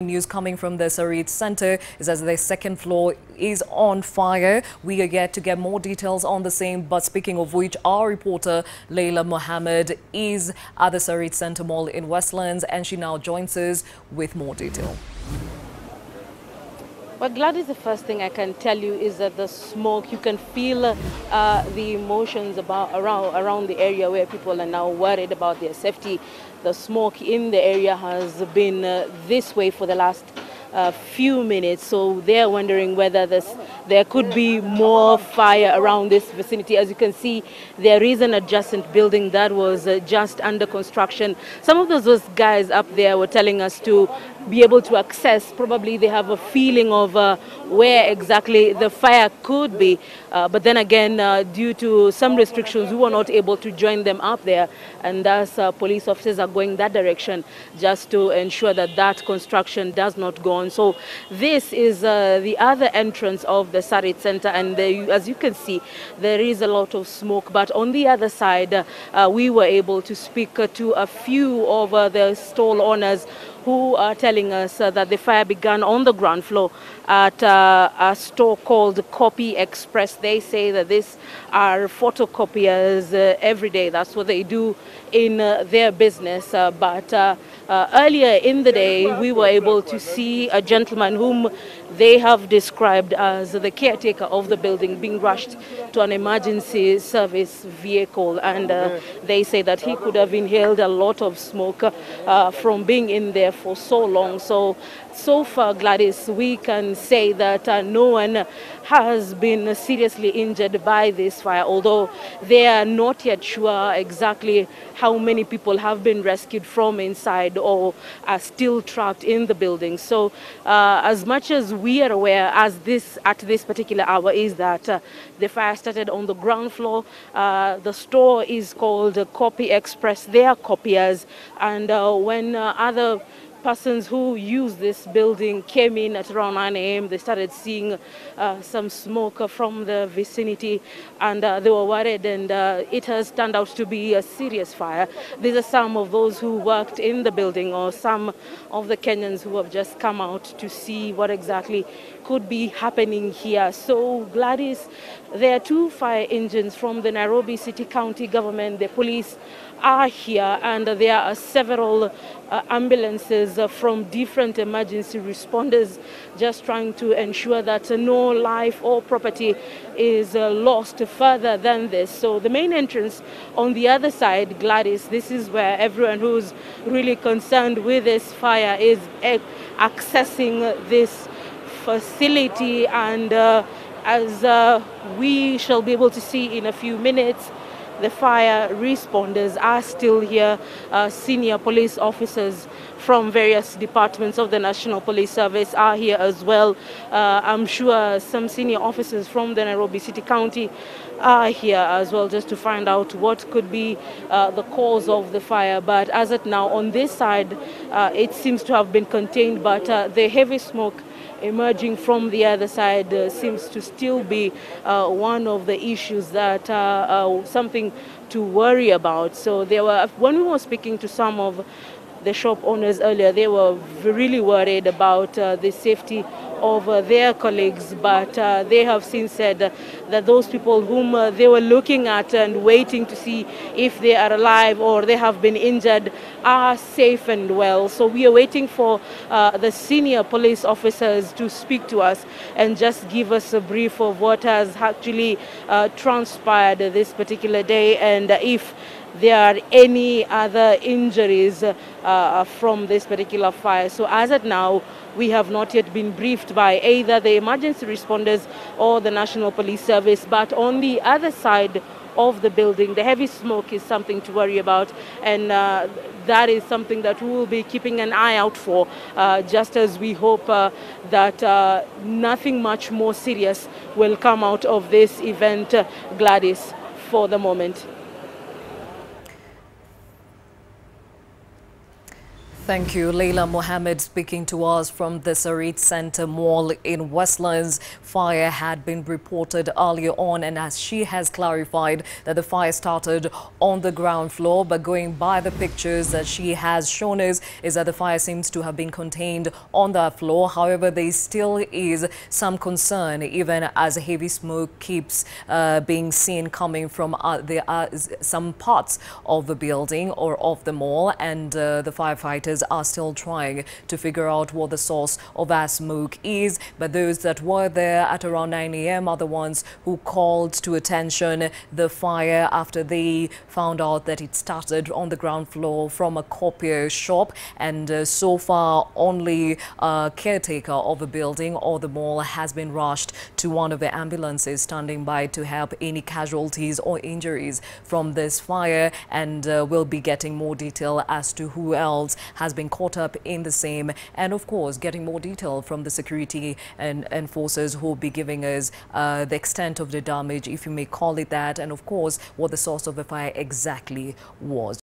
News coming from the Sarit Centre is as their second floor is on fire. We are yet to get more details on the same, but speaking of which, our reporter Leila Mohammed is at the Sarit Centre Mall in Westlands, and she now joins us with more detail. Well, Gladys, the first thing I can tell you is that the smoke, you can feel the emotions around the area where people are now worried about their safety. The smoke in the area has been this way for the last few minutes, so they're wondering whether there could be more fire around this vicinity. As you can see, there is an adjacent building that was just under construction. Some of those guys up there were telling us to be able to access. Probably they have a feeling of where exactly the fire could be. But then again, due to some restrictions, we were not able to join them up there. And thus, police officers are going that direction just to ensure that that construction does not go on. So this is the other entrance of the Sarit Centre. And as you can see, there is a lot of smoke. But on the other side, we were able to speak to a few of the stall owners who are telling us that the fire began on the ground floor at a store called Copy Express. They say that these are photocopiers every day. That's what they do in their business. But earlier in the day, we were able to see a gentleman whom they have described as the caretaker of the building being rushed to an emergency service vehicle. And they say that he could have inhaled a lot of smoke from being in there for so long. So far, Gladys, we can say that no one has been seriously injured by this fire, although they are not yet sure exactly how many people have been rescued from inside or are still trapped in the building. So as much as we are aware at this particular hour is that the fire started on the ground floor. The store is called Copy Express. They are copiers, and when other persons who use this building came in at around 9 a.m. They started seeing some smoke from the vicinity, and they were worried, and it has turned out to be a serious fire. These are some of those who worked in the building, or some of the Kenyans who have just come out to see what exactly could be happening here. So, Gladys, there are 2 fire engines from the Nairobi City County government. The police are here, and there are several ambulances from different emergency responders just trying to ensure that no life or property is lost further than this. So the main entrance on the other side, Gladys, this is where everyone who's really concerned with this fire is accessing this facility. And as we shall be able to see in a few minutes, the fire responders are still here. Senior police officers from various departments of the National Police Service are here as well. I'm sure some senior officers from the Nairobi City County are here as well, just to find out what could be the cause of the fire. But as of now, on this side, it seems to have been contained, but the heavy smoke emerging from the other side seems to still be one of the issues that something to worry about. So when we were speaking to some of the shop owners earlier, they were really worried about the safety of their colleagues, but they have since said that those people whom they were looking at and waiting to see if they are alive or they have been injured are safe and well. So we are waiting for the senior police officers to speak to us and just give us a brief of what has actually transpired this particular day, and if there are any other injuries from this particular fire. So as of now, we have not yet been briefed by either the emergency responders or the National Police Service. But on the other side of the building, the heavy smoke is something to worry about, and that is something that we will be keeping an eye out for, just as we hope that nothing much more serious will come out of this event, Gladys, for the moment. Thank you. Leila Mohammed speaking to us from the Sarit Centre mall in Westlands. Fire had been reported earlier on, and as she has clarified that the fire started on the ground floor, but going by the pictures that she has shown us is that the fire seems to have been contained on that floor. However, there still is some concern even as heavy smoke keeps being seen coming from some parts of the building or of the mall, and the firefighters are still trying to figure out what the source of that smoke is. But those that were there at around 9 a.m. are the ones who called to attention the fire after they found out that it started on the ground floor from a copier shop, and so far only a caretaker of the building or the mall has been rushed to one of the ambulances standing by to help any casualties or injuries from this fire, and we'll be getting more detail as to who else has been caught up in the same, and of course getting more detail from the security and enforcers who will be giving us the extent of the damage, if you may call it that, and of course what the source of the fire exactly was.